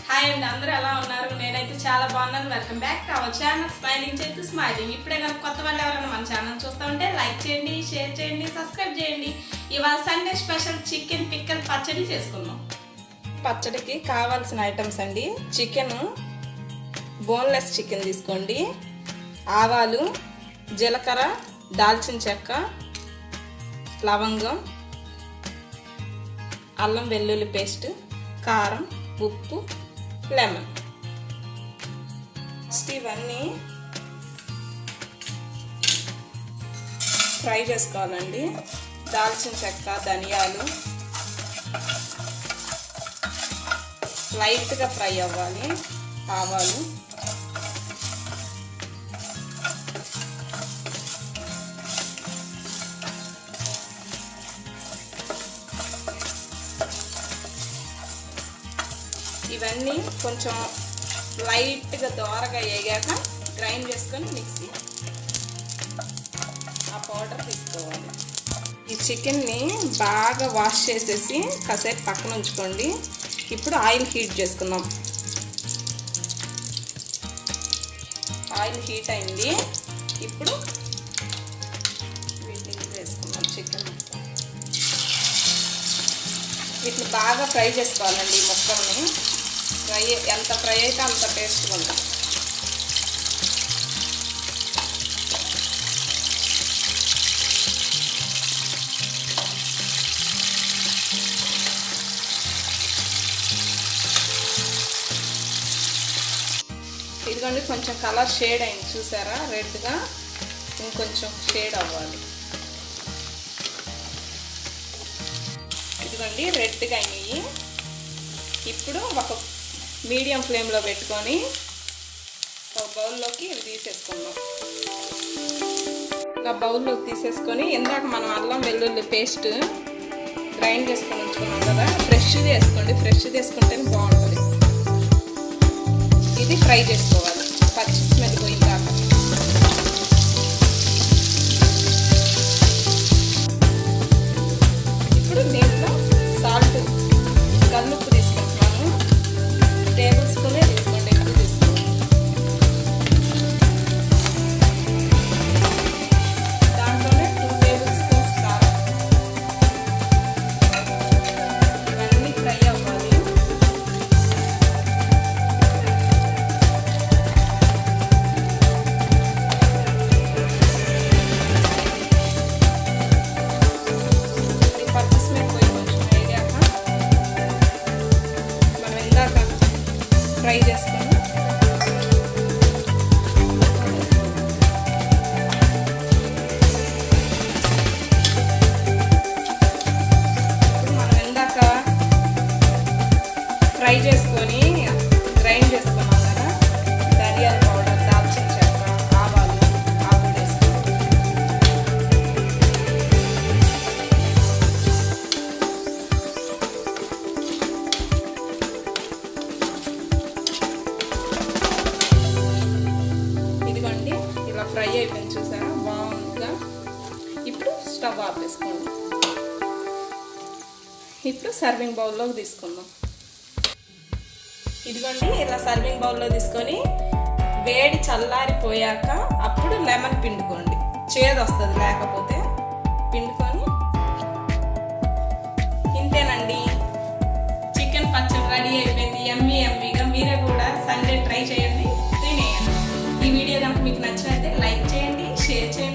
Hi అండి, అందరూ ఎలా ఉన్నారు? నేనైతే చాలా బాగున్నాను. Welcome back to our channel smiling చేస్తూ స్మైలింగ్. ఇప్పుడే కనుక కొత్త వాళ్ళు ఎవరైనా మన ఛానల్ చూస్తూ ఉంటే లైక్ చేయండి, షేర్ చేయండి, సబ్స్క్రైబ్ చేయండి. ఇవాళ సండే స్పెషల్ చికెన్ పిక్కల్ పచ్చడి చేసుకున్నాం. పచ్చడికి కావాల్సిన ఐటమ్స్ అండి: చికెన్, బోన్లెస్ చికెన్ తీసుకోండి, ఆవాలు, జీలకర్ర, దాల్చిన చెక్క, లవంగం, అల్లం వెల్లుల్లి పేస్ట్, కారం, ఉప్పు, లెమన్. ఇవన్నీ ఫ్రై చేసుకోవాలండి. దాల్చిన చెక్క, ధనియాలు లైట్గా ఫ్రై అవ్వాలి. ఆవాలు, ఇవన్నీ కొంచెం లైట్గా దోరగా వేగాక గ్రైండ్ చేసుకొని మిక్సీ ఆ పౌడర్ తీసుకోవాలి. ఈ చికెన్ని బాగా వాష్ చేసేసి కాసేపు పక్కన ఉంచుకోండి. ఇప్పుడు ఆయిల్ హీట్ చేసుకుందాం. ఆయిల్ హీట్ అయింది. ఇప్పుడు వీటిని వేసుకుందాం. చికెన్ వీటిని బాగా ఫ్రై చేసుకోవాలండి. ఈ ముక్కల్ని ఎంత ఫ్రై అయితే అంత టేస్ట్గా ఉంటుంది. ఇదిగోండి, కొంచెం కలర్ షేడ్ అయింది చూసారా, రెడ్గా. ఇంకొంచెం షేడ్ అవ్వాలి. ఇదిగోండి, రెడ్గా అయినాయి. ఇప్పుడు ఒక మీడియం ఫ్లేమ్లో పెట్టుకొని ఒక బౌల్లోకి ఇవి తీసేసుకుందాం. ఇలా బౌల్లోకి తీసేసుకొని ఇందాక మనం అల్లం వెల్లుల్లి పేస్ట్ గ్రైండ్ చేసుకొని ఉంచుకున్నాం కదా, ఫ్రెష్ది వేసుకోండి. ఫ్రెష్ది వేసుకుంటేనే బాగుంటుంది. ఇది ఫ్రై చేసుకోవాలి పచ్చి స్మెల్ పోయిందాక. ఇప్పుడు దీంట్లో సాల్ట్, కల్లుప్పు తీసుకుంటున్నాను. టేబుల్ స్పూనే తీసుకోండి, ఎక్కువ తీసుకోండి. దాంట్లోనే 2 టేబుల్ స్పూన్స్ కారం. ఇవన్నీ ఫ్రై అవ్వాలి. పచ్చి స్మెల్ పోయి కొంచెం వేగాక మనం ఇందాక ఫ్రై చేసుకొని గ్రైండ్ చేసుకున్నాం కదా, ధనియాల పౌడర్, దాల్చిన చెక్క, ఆవాలు, ఆకులు వేసుకున్నాం. ఇదిగోండి, ఇలా ఫ్రై అయిపోయింది చూసారా, బాగుందిగా. ఇప్పుడు స్టవ్ ఆపేసుకోండి. ఇప్పుడు సర్వింగ్ బౌల్లోకి తీసుకుందాం. ఇదిగోండి, ఇలా సర్వింగ్ బౌల్లో తీసుకొని వేడి చల్లారిపోయాక అప్పుడు లెమన్ పిండుకోండి. చేదు వస్తుంది లేకపోతే. పిండుకొని ఇంతేనండి, చికెన్ పచ్చడి రెడీ అయిపోయింది. యమ్మీ యమ్మీగా. మీరే కూడా సండే ట్రై చేయండి, తినేయండి. ఈ వీడియో కనుక మీకు నచ్చినట్లయితే లైక్ చేయండి, షేర్ చేయండి.